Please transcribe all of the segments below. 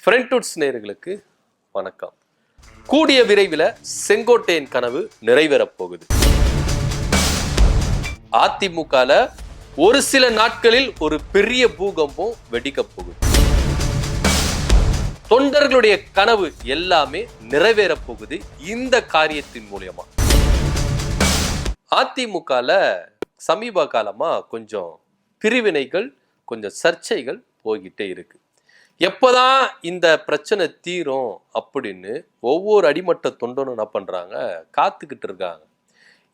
ஃப்ரெண்ட்வுட்ஸ் நேயர்களுக்கு வணக்கம். கூடிய விரைவில் செங்கோட்டையன் கனவு நிறைவேறப் போகுது. அதிமுகல ஒரு சில நாட்களில் ஒரு பெரிய பூகம்பம் வெடிக்கப் போகுது. தொண்டர்களுடைய கனவு எல்லாமே நிறைவேறப் போகுது இந்த காரியத்தின் மூலியமா. அதிமுகல சமீப காலமா கொஞ்சம் பிரிவினைகள், கொஞ்சம் சர்ச்சைகள் போய்கிட்டே இருக்கு. எப்போதான் இந்த பிரச்சனை தீரும் அப்படின்னு ஒவ்வொரு அடிமட்ட தொண்டனும் என்ன பண்றாங்க, காத்துக்கிட்டு இருக்காங்க.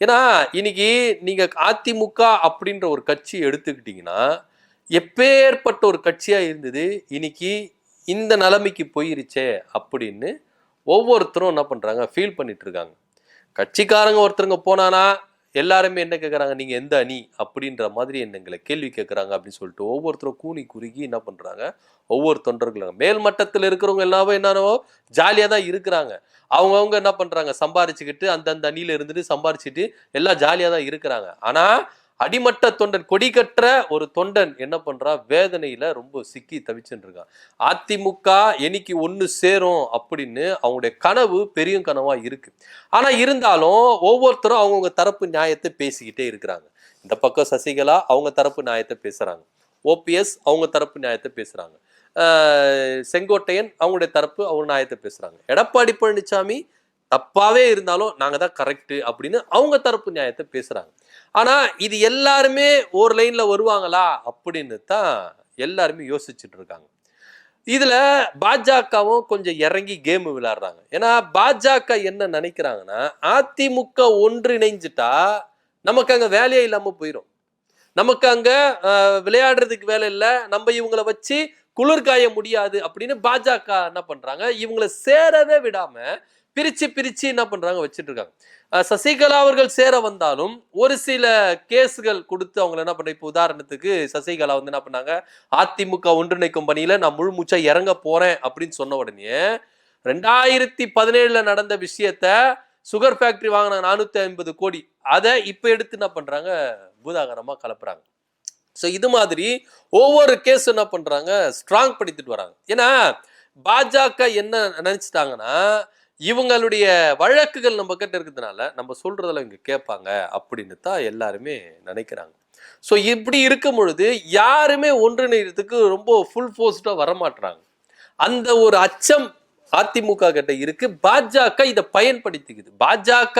ஏன்னா இன்னைக்கு நீங்க அதிமுக அப்படின்ற ஒரு கட்சி எடுத்துக்கிட்டீங்கன்னா, எப்பேற்பட்ட ஒரு கட்சியா இருந்தது இன்னைக்கு இந்த நிலைமைக்கு போயிருச்சே அப்படின்னு ஒவ்வொருத்தரும் என்ன பண்றாங்க, ஃபீல் பண்ணிட்டு இருக்காங்க. கட்சிக்காரங்க ஒருத்தருங்க போனானா எல்லாருமே என்ன கேட்குறாங்க, நீங்கள் எந்த அணி அப்படின்ற மாதிரி எங்களை கேள்வி கேட்குறாங்க அப்படின்னு சொல்லிட்டு ஒவ்வொருத்தரும் கூனி குறுகி என்ன பண்ணுறாங்க, ஒவ்வொரு தொண்டர்களும் மேல் மட்டத்தில் இருக்கிறவங்க எல்லாமே என்னவோ ஜாலியாக தான் இருக்கிறாங்க. அவங்கவுங்க என்ன பண்ணுறாங்க, சம்பாரிச்சுக்கிட்டு அந்தந்த அணியில் இருந்துட்டு சம்பாரிச்சுட்டு எல்லாம் ஜாலியாக தான் இருக்கிறாங்க. ஆனால் அடிமட்ட தொண்டன், கொடி கற்ற ஒரு தொண்டன் என்ன பண்றா, வேதனையில ரொம்ப சிக்கி தவிச்சுட்டு இருக்கான். அதிமுக என்னைக்கு ஒண்ணு சேரும் அப்படின்னு அவங்களுடைய கனவு பெரிய கனவா இருக்கு. ஆனா இருந்தாலும் ஒவ்வொருத்தரும் அவங்கவுங்க தரப்பு நியாயத்தை பேசிக்கிட்டே இருக்கிறாங்க. இந்த பக்கம் சசிகலா அவங்க தரப்பு நியாயத்தை பேசுறாங்க, ஓபிஎஸ் அவங்க தரப்பு நியாயத்தை பேசுறாங்க, செங்கோட்டையன் அவங்களுடைய தரப்பு அவங்க நியாயத்தை பேசுறாங்க, எடப்பாடி பழனிசாமி தப்பாவே இருந்தாலும் நாங்க தான் கரெக்ட் அப்படின்னு அவங்க தரப்பு நியாயத்தை பேசுறாங்க. ஆனா இது எல்லாருமே ஒரு லைன்ல வருவாங்களா அப்படின்னு தான் எல்லாருமே யோசிச்சுட்டு இருக்காங்க. இதுல பாஜகவும் கொஞ்சம் இறங்கி கேம் விளையாடுறாங்க. ஏன்னா பாஜக என்ன நினைக்கிறாங்கன்னா, அதிமுக ஒன்றிணைஞ்சிட்டா நமக்கு அங்க வேலையே இல்லாம போயிடும், நமக்கு அங்க விளையாடுறதுக்கு வேலை இல்லை, நம்ம இவங்களை வச்சு குளிர்காய முடியாது அப்படின்னு பாஜக என்ன பண்றாங்க, இவங்களை சேரவே விடாம பிரிச்சு பிரிச்சு என்ன பண்றாங்க வச்சுட்டு இருக்காங்க. சசிகலா அவர்கள் சேர வந்தாலும் ஒரு சில கேஸ்கள் கொடுத்து அவங்களை என்ன பண்ண, இப்போ உதாரணத்துக்கு சசிகலா வந்து என்ன பண்ணாங்க, அதிமுக ஒன்றிணைக்கும் பணியில நான் முழு மூச்சா இறங்க போறேன் அப்படின்னு சொன்ன உடனே 2017 நடந்த விஷயத்த, சுகர் ஃபேக்டரி வாங்கின 450 கோடி அதை இப்ப எடுத்து என்ன பண்றாங்க, பூதாகரமா கலப்புறாங்க. ஸோ இது மாதிரி ஒவ்வொரு கேஸ் என்ன பண்றாங்க, ஸ்ட்ராங் படுத்திட்டு வராங்க. ஏன்னா பாஜக என்ன நினைச்சிட்டாங்கன்னா, இவங்களுடைய வழக்குகள் நம்ம கிட்ட இருக்கிறதுனால நம்ம சொல்றதெல்லாம் இவங்க கேட்பாங்க அப்படின்னு தான் எல்லாருமே நினைக்கிறாங்க. ஸோ இப்படி இருக்கும் பொழுது யாருமே ஒன்றிணைறதுக்கு ரொம்ப ஃபுல் ஃபோர்ஸ்டா வரமாட்டாங்க. அந்த ஒரு அச்சம் அதிமுக கிட்ட இருக்கு. பாஜக இதை பயன்படுத்திக்குது. பாஜக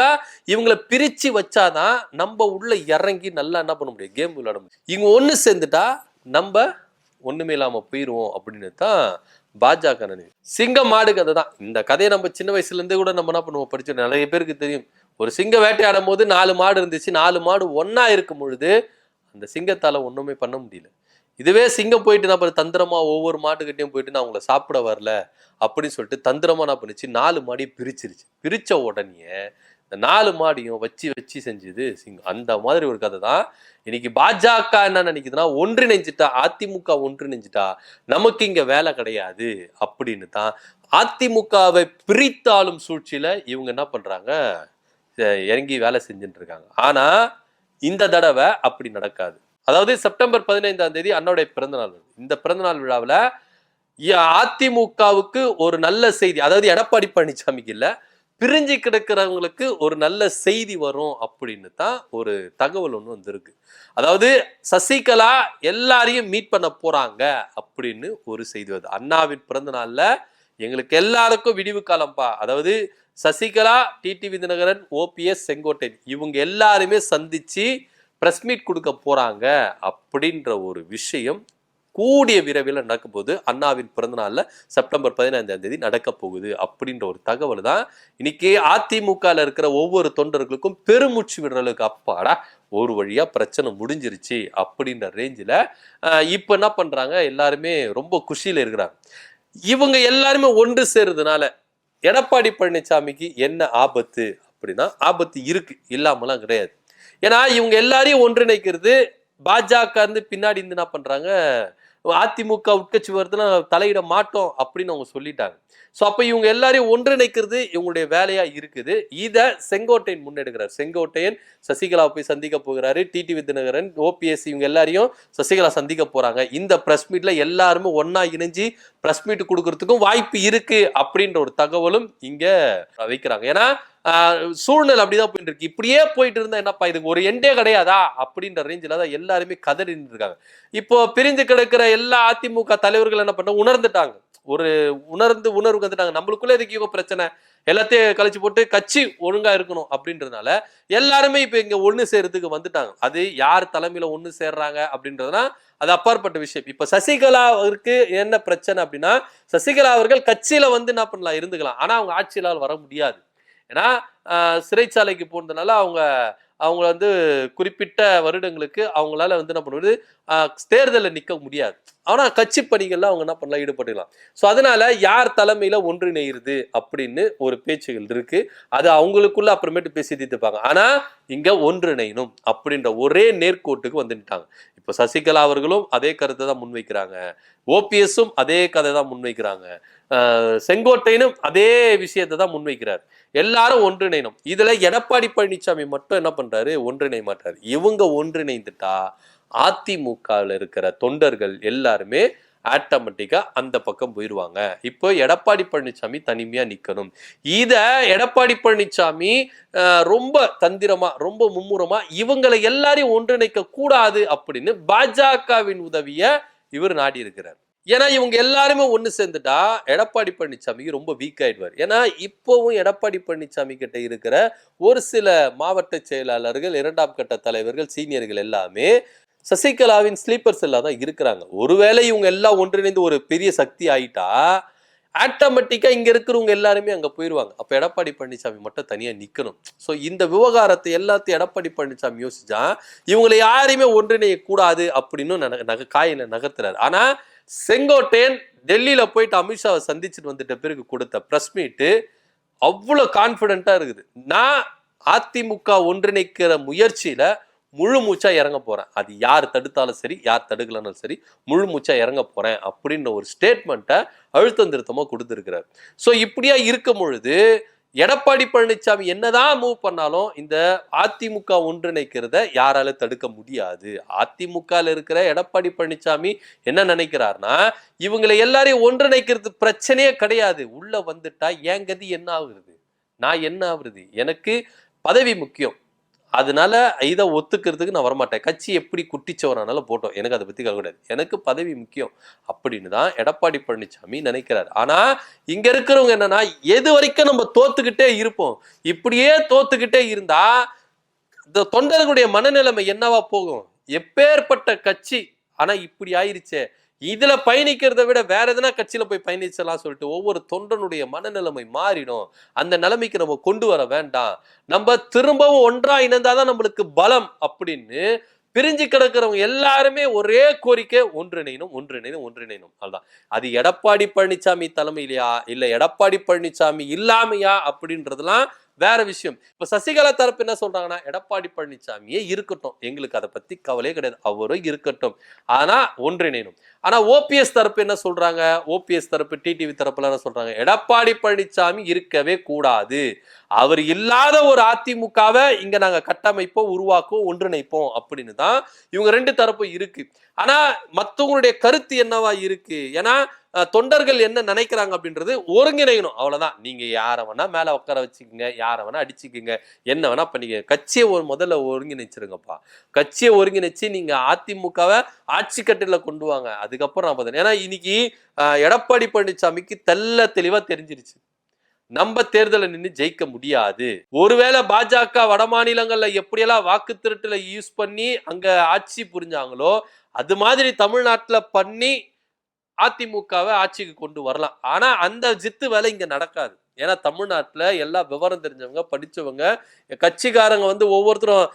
இவங்களை பிரிச்சு வச்சாதான் நம்ம உள்ள இறங்கி நல்லா என்ன பண்ண முடியும், கேம் விளையாட முடியும். இவங்க ஒன்று சேர்ந்துட்டா நம்ம ஒண்ணுமே இல்லாம போயிடுவோம் அப்படின்னு தான் பாஜக நினைவு. சிங்க மாடு கதை தான் இந்த கதையை. நம்ம சின்ன வயசுல இருந்தே கூட நம்ம என்ன பண்ணுவோம், படிச்சோம், நிறைய பேருக்கு தெரியும். ஒரு சிங்க வேட்டையாடும் போது 4 மாடு இருந்துச்சு, 4 மாடு ஒன்னா இருக்கும் பொழுது அந்த சிங்கத்தால ஒண்ணுமே பண்ண முடியல. இதுவே சிங்கம் போயிட்டு நான் தந்திரமா ஒவ்வொரு மாட்டுக்கிட்டையும் போயிட்டு நான் உங்களை சாப்பிட வரல அப்படின்னு சொல்லிட்டு தந்திரமா என்ன பண்ணுச்சு, 4 மாடையும் பிரிச்சிருச்சு. பிரிச்ச உடனே இந்த 4 மாடியும் வச்சு வச்சு செஞ்சது சிங்கம். அந்த மாதிரி ஒரு கதை தான் இன்னைக்கு பாஜக என்ன நினைக்குதுன்னா, ஒன்றிணைஞ்சிட்டா, அதிமுக ஒன்றிணைஞ்சிட்டா நமக்கு இங்க வேலை கிடையாது அப்படின்னு தான் அதிமுகவை பிரித்தாலும் சூழ்ச்சியில இவங்க என்ன பண்றாங்க, இறங்கி வேலை செஞ்சுட்டு இருக்காங்க. ஆனா இந்த தடவை அப்படி நடக்காது. அதாவது செப்டம்பர் 15ஆம் தேதி அண்ணனுடைய பிறந்தநாள். இந்த பிறந்தநாள் விழாவில் அதிமுகவுக்கு ஒரு நல்ல செய்தி, அதாவது எடப்பாடி பழனிசாமிக்கு இல்ல, பிரிஞ்சு கிடக்கிறவங்களுக்கு ஒரு நல்ல செய்தி வரும் அப்படின்னு தான் ஒரு தகவல் ஒன்று வந்திருக்கு. அதாவது சசிகலா எல்லாரையும் மீட் பண்ண போறாங்க அப்படின்னு ஒரு செய்தி வருது. அண்ணாவின் பிறந்த நாள்ல எங்களுக்கு எல்லாருக்கும் விடிவு காலம்பா. அதாவது சசிகலா, டிடிவி தினகரன், ஓபிஎஸ், செங்கோட்டையன் இவங்க எல்லாருமே சந்திச்சு பிரஸ் மீட் கொடுக்க போறாங்க அப்படின்ற ஒரு விஷயம் கூடிய விரைவில் நடக்க போகுது. அண்ணாவின் பிறந்த நாள்ல செப்டம்பர் 15ஆம் தேதி நடக்க போகுது அப்படின்ற ஒரு தகவல் தான் இன்னைக்கு அதிமுகல இருக்கிற ஒவ்வொரு தொண்டர்களுக்கும் பெருமூச்சு விடுறதுக்கு அப்பாடா ஒரு வழியா பிரச்சனை முடிஞ்சிருச்சு அப்படின்ற ரேஞ்சில் இப்ப என்ன பண்றாங்க, எல்லாருமே ரொம்ப குஷியில இருக்கிறாங்க. இவங்க எல்லாருமே ஒன்று சேருறதுனால எடப்பாடி பழனிசாமிக்கு என்ன ஆபத்து அப்படின்னா, ஆபத்து இருக்கு, இல்லாமலாம் கிடையாது. ஏன்னா இவங்க எல்லாரையும் ஒன்றிணைக்கிறது பாஜக இருந்து பின்னாடி இருந்து என்ன பண்றாங்க, அதிமுக உட்கட்சி வருதுன்னா தலையிட மாட்டோம் அப்படின்னு அவங்க சொல்லிட்டாங்க. ஸோ அப்போ இவங்க எல்லாரையும் ஒன்றிணைக்கிறது இவங்களுடைய வேலையா இருக்குது. இதை செங்கோட்டையன் முன்னெடுக்கிறார். செங்கோட்டையன் சசிகலா போய் சந்திக்க போகிறாரு. டிடிவி தினகரன், ஓபிஎஸ் இவங்க எல்லாரையும் சசிகலா சந்திக்க போறாங்க. இந்த பிரஸ் மீட்ல எல்லாருமே ஒன்னா இணைஞ்சு பிரஸ் மீட் கொடுக்கறதுக்கும் வாய்ப்பு இருக்கு அப்படின்ற ஒரு தகவலும் இங்க வைக்கிறாங்க. ஏன்னா சூழ்நிலை அப்படிதான் போயிட்டு இருக்கு. இப்படியே போயிட்டு இருந்தா என்னப்பா இதுக்கு ஒரு எண்டே கிடையாதா அப்படின்ற ரேஞ்சில தான் எல்லாருமே கதறி இருக்காங்க. இப்போ பிரிஞ்சு கிடக்கிற எல்லா அதிமுக தலைவர்கள் என்ன பண்ண உணர்ந்துட்டாங்க. ஒரு உணர்வு வந்துட்டாங்க. நம்மளுக்குள்ள இதுக்கு பிரச்சனை எல்லாத்தையும் கழிச்சு போட்டு கட்சி ஒழுங்கா இருக்கணும் அப்படின்றதுனால எல்லாருமே இப்ப இங்க ஒண்ணு சேர்றதுக்கு வந்துட்டாங்க. அது யார் தலைமையில ஒண்ணு சேர்றாங்க அப்படின்றதுனா அது அப்பாற்பட்ட விஷயம். இப்ப சசிகலாவிற்கு என்ன பிரச்சனை அப்படின்னா, சசிகலா அவர்கள் கட்சியில வந்து என்ன பண்ணலாம் இருந்துக்கலாம். ஆனா அவங்க ஆட்சியாளர் வர முடியாது. ஏன்னா சிறைச்சாலைக்கு போனதுனால அவங்க வந்து குறிப்பிட்ட வருடங்களுக்கு அவங்களால வந்து என்ன பண்ணுவது தேர்தலில் நிற்க முடியாது. ஆனா கட்சி பணிகள்ல அவங்க என்ன பண்ணலாம் ஈடுபட்டுக்கலாம். ஸோ அதனால யார் தலைமையில ஒன்றிணைகிறது அப்படின்னு ஒரு பேச்சுகள் இருக்கு. அது அவங்களுக்குள்ள அப்புறமேட்டு பேசி தீர்த்துப்பாங்க. ஆனா இங்க ஒன்றிணையணும் அப்படின்ற ஒரே நேர்கோட்டுக்கு வந்துட்டாங்க. இப்ப சசிகலா அவர்களும் அதே கருத்தை தான் முன்வைக்கிறாங்க. ஓபிஎஸும் அதே கதை தான் முன்வைக்கிறாங்க. செங்கோட்டையனும் அதே விஷயத்தை தான் முன்வைக்கிறார். எல்லாரும் ஒன்றிணையணும். இதுல எடப்பாடி பழனிசாமி மட்டும் என்ன பண்றாரு, ஒன்றிணைய மாட்டாரு. இவங்க ஒன்றிணைந்துட்டா அதிமுகவில் இருக்கிற தொண்டர்கள் எல்லாருமே ஆட்டோமேட்டிக்கா அந்த பக்கம் போயிடுவாங்க. இப்போ எடப்பாடி பழனிசாமி தனிமையா நிக்கணும். இத எடப்பாடி பழனிசாமி ரொம்ப தந்திரமா ரொம்ப மும்முரமா இவங்களை எல்லாரையும் ஒன்றிணைக்க கூடாது அப்படின்னு பாஜகவின் உதவிய இவர் நாடி இருக்கிறார். ஏன்னா இவங்க எல்லாருமே ஒண்ணு சேர்ந்துட்டா எடப்பாடி பழனிசாமிக்கு ரொம்ப வீக் ஆயிடுவார். ஏன்னா இப்பவும் எடப்பாடி பழனிசாமி கிட்ட இருக்கிற ஒரு சில மாவட்ட செயலாளர்கள், இரண்டாம் கட்ட தலைவர்கள், சீனியர்கள் எல்லாமே சசிகலாவின் ஸ்லீப்பர் செல்லா தான் இருக்கிறாங்க. ஒருவேளை இவங்க எல்லாம் ஒன்றிணைந்து ஒரு பெரிய சக்தி ஆயிட்டா ஆட்டோமேட்டிக்கா இங்க இருக்கிறவங்க எல்லாருமே அங்க போயிருவாங்க. அப்ப எடப்பாடி பழனிசாமி மட்டும் தனியா நிக்கணும். சோ இந்த விவகாரத்தை எல்லாத்தையும் எடப்பாடி பழனிசாமி யோசிச்சா இவங்களை யாரையுமே ஒன்றிணைய கூடாது அப்படின்னு காயில நகர்த்துறாரு. ஆனா செங்கோட்டையன் டெல்லியில போயிட்டு அமித்ஷாவை சந்திச்சுட்டு வந்துட்ட பிறகு கொடுத்த பிரஸ் மீட்டு அவ்வளவு கான்பிடண்டா இருக்குது. நான் அதிமுக ஒன்றிணைக்கிற முயற்சியில முழு மூச்சா இறங்க போறேன். அது யார் தடுத்தாலும் சரி, யார் தடுக்கலனாலும் சரி, முழு மூச்சா இறங்க போறேன் அப்படின்ற ஒரு ஸ்டேட்மெண்ட்டை அழுத்தம் திருத்தமா கொடுத்திருக்கிறார். ஸோ இப்படியா இருக்கும் பொழுது எடப்பாடி பழனிசாமி என்னதான் மூவ் பண்ணாலும் இந்த அதிமுக ஒன்றிணைக்கிறத யாரால தடுக்க முடியாது. அதிமுகல இருக்கிற எடப்பாடி பழனிசாமி என்ன நினைக்கிறார்னா, இவங்களை எல்லாரையும் ஒன்றிணைக்கிறது பிரச்சனையே கிடையாது. உள்ள வந்துட்டா என் கதி என்ன ஆகுறது, நான் என்ன ஆகுறது, எனக்கு பதவி முக்கியம். அதனால இதை ஒத்துக்கிறதுக்கு நான் வரமாட்டேன். கட்சி எப்படி குட்டிச்சவரானாலும் போட்டோம், எனக்கு அதை பத்தி கவலையாது, எனக்கு பதவி முக்கியம் அப்படின்னு தான் எடப்பாடி பழனிசாமி நினைக்கிறார். ஆனா இங்க இருக்கிறவங்க என்னன்னா, எது வரைக்கும் நம்ம தோத்துக்கிட்டே இருப்போம், இப்படியே தோத்துக்கிட்டே இருந்தா இந்த தொண்டர்களுடைய மனநிலைமை என்னவா போகும்? எப்பேற்பட்ட கட்சி ஆனா இப்படி ஆயிருச்சே, இதுல பயணிக்கிறத விட வேற எதனா கட்சியில போய் பயணிச்சலாம் சொல்லிட்டு ஒவ்வொரு தொண்டனுடைய மனநிலைமை மாறிடும். அந்த நிலைமைக்கு நம்ம கொண்டு வர வேண்டாம். நம்ம திரும்பவும் ஒன்றா இணைந்தாதான் நம்மளுக்கு பலம் அப்படின்னு பிரிஞ்சு கிடக்கிறவங்க எல்லாருமே ஒரே கோரிக்கை, ஒன்றிணையணும் ஒன்றிணையணும் ஒன்றிணையணும். அதுதான். அது எடப்பாடி பழனிசாமி தலைமையிலையா இல்ல எடப்பாடி பழனிசாமி இல்லாமையா அப்படின்றதுலாம் வேற விஷயம். இப்ப சசிகலா தரப்பு என்ன சொல்றாங்கன்னா, எடப்பாடி பழனிசாமியே இருக்கட்டும், எங்களுக்கு அதை பத்தி கவலையே கிடையாது, அவரும் இருக்கட்டும், ஆனா ஒன்றிணையணும். ஆனா ஓபிஎஸ் தரப்பு என்ன சொல்றாங்க, ஓபிஎஸ் தரப்பு டிடிவி தரப்புல என்ன சொல்றாங்க, எடப்பாடி பழனிசாமி இருக்கவே கூடாது, அவர் இல்லாத ஒரு அதிமுகவை இங்க நாங்க கட்டமைப்போம், உருவாக்குவோம், ஒன்றிணைப்போம் அப்படின்னு தான் இவங்க ரெண்டு தரப்பு இருக்கு. ஆனா மத்தவங்களுடைய கருத்து என்னவா இருக்கு? ஏன்னா தொண்டர்கள் என்ன நினைக்கிறாங்க அப்படின்றது ஒருங்கிணைக்கணும், அவ்வளவுதான். நீங்க யார வேணா மேல உட்கார வச்சுக்கோங்க, யார வேணா அடிச்சுக்கோங்க, என்ன வேணா பண்ணிக்க, கட்சியை முதல்ல ஒருங்கிணைச்சிருங்கப்பா. கட்சியை ஒருங்கிணைச்சு நீங்க அதிமுகவை ஆட்சி கட்டில கொண்டு வாங்க, அதுக்கப்புறம் நான் பார்த்தேன். ஏன்னா இன்னைக்கு எடப்பாடி பழனிசாமிக்கு தெல்ல தெளிவா தெரிஞ்சிருச்சு, நம்ம தேர்தலை நின்று ஜெயிக்க முடியாது. ஒருவேளை பாஜக வட மாநிலங்கள்ல எப்படியெல்லாம் வாக்கு திருட்டுல யூஸ் பண்ணி அங்க ஆட்சி புரிஞ்சாங்களோ அது மாதிரி தமிழ்நாட்டுல பண்ணி அதிமுகவை ஆட்சிக்கு கொண்டு வரலாம். ஆனா அந்த ஜித்து வேலை இங்க நடக்காது. ஏன்னா தமிழ்நாட்டுல எல்லா விவரம் தெரிஞ்சவங்க, படிச்சவங்க, கட்சிக்காரங்க வந்து ஒவ்வொருத்தரும்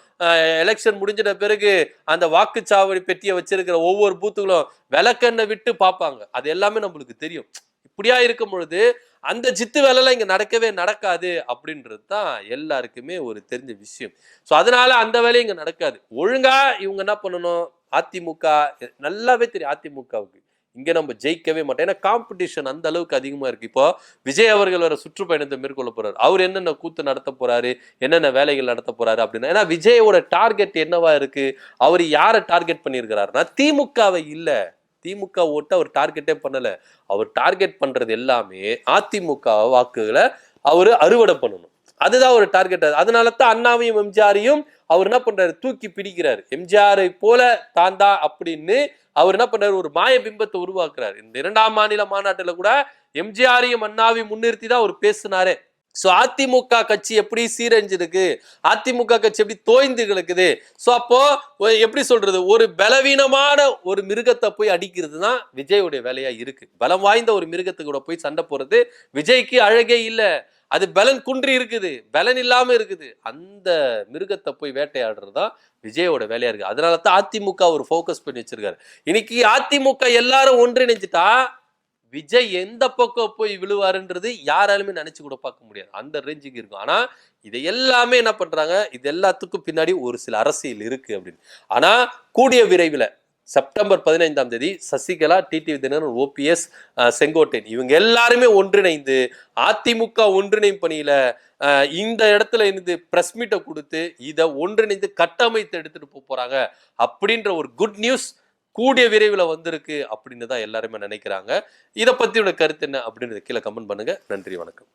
எலெக்ஷன் முடிஞ்சிட்ட பிறகு அந்த வாக்குச்சாவடி பெட்டியை வச்சிருக்கிற ஒவ்வொரு பூத்துகளும் விளக்கெண்ணை விட்டு பார்ப்பாங்க. அது எல்லாமே நம்மளுக்கு தெரியும். இப்படியா இருக்கும் பொழுது அந்த ஜித்து வேலைலாம் இங்க நடக்காது அப்படின்றது தான் எல்லாருக்குமே ஒரு தெரிஞ்ச விஷயம். ஸோ அதனால அந்த வேலையும் இங்க நடக்காது. ஒழுங்கா இவங்க என்ன பண்ணணும், அதிமுக நல்லாவே தெரியும், அதிமுகவுக்கு இங்க நம்ம ஜெயிக்கவே மாட்டோம். ஏன்னா காம்படிஷன் அந்த அளவுக்கு அதிகமா இருக்கு. இப்போ விஜய் அவர்கள் வேற சுற்றுப்பயணத்தை மேற்கொள்ள போறாரு. அவர் என்னென்ன கூத்து நடத்த போறாரு, என்னென்ன வேலைகள் நடத்த போறாரு அப்படின்னா, ஏன்னா விஜயோட டார்கெட் என்னவா இருக்கு, அவர் யாரை டார்கெட் பண்ணியிருக்கிறாருன்னா திமுகவை இல்ல, திமுக ஓட்டு அவர் டார்கெட்டே பண்ணல. அவர் டார்கெட் பண்றது எல்லாமே அதிமுக வாக்குகளை அவரு அறுவடை பண்ணணும். அதுதான் ஒரு டார்கெட். அதனால தான் அண்ணாவையும் எம்ஜிஆரையும் அவர் என்ன பண்றாரு, தூக்கி பிடிக்கிறாரு. எம்ஜிஆரை போல தாண்டா அப்படின்னு அவர் என்ன பண்றாரு, ஒரு மாய பிம்பத்தை உருவாக்குறாரு. இந்த 2ஆம் மாநில மாநாட்டுல கூட எம்ஜிஆரையும் அண்ணாவையும் முன்னிறுத்தி தான் அவர் பேசினாரே. சோ அதிமுக கட்சி எப்படி சீரழிஞ்சிருக்கு, அதிமுக கட்சி எப்படி தோய்ந்து கிடக்குது. சோ அப்போ எப்படி சொல்றது, ஒரு பலவீனமான ஒரு மிருகத்தை போய் அடிக்கிறது தான் விஜயோடைய வேலையா இருக்கு. பலம் வாய்ந்த ஒரு மிருகத்துக்கு கூட போய் சண்டை போறது விஜய்க்கு அழகே இல்லை. அது பலன் குன்றி இருக்குது, பலன் இல்லாம இருக்குது. அந்த மிருகத்தை போய் வேட்டையாடுறது தான் விஜயோட வேலையா இருக்கு. அதனால தான் அதிமுக ஒரு ஃபோக்கஸ் பண்ணி வச்சிருக்காரு. இன்னைக்கு அதிமுக எல்லாரும் ஒன்றிணைஞ்சிட்டா விஜய் எந்த பக்கம் போய் விழுவாருன்றது யாராலுமே நினைச்சு கூட பார்க்க முடியாது. அந்த ரேஞ்சுக்கு இருக்கும். ஆனா இதை எல்லாமே என்ன பண்றாங்க, இது எல்லாத்துக்கும் பின்னாடி ஒரு சில அரசியல் இருக்கு அப்படின்னு. ஆனா கூடிய விரைவில் செப்டம்பர் 15ஆம் தேதி சசிகலா, டிடிவி தினகரன், ஓபிஎஸ், செங்கோட்டையன் இவங்க எல்லாருமே ஒன்றிணைந்து அதிமுக ஒன்றிணையும் பணியில இந்த இடத்துல இருந்து பிரஸ் மீட்டை கொடுத்து இதை ஒன்றிணைந்து கட்டமைத்து எடுத்துட்டு போறாங்க அப்படின்ற ஒரு குட் நியூஸ் கூடிய விரைவில் வந்திருக்கு அப்படின்னு தான் எல்லாருமே நினைக்கிறாங்க. இதை பத்தி உனக்கு கருத்து என்ன அப்படின்றது கீழே கமெண்ட் பண்ணுங்க. நன்றி, வணக்கம்.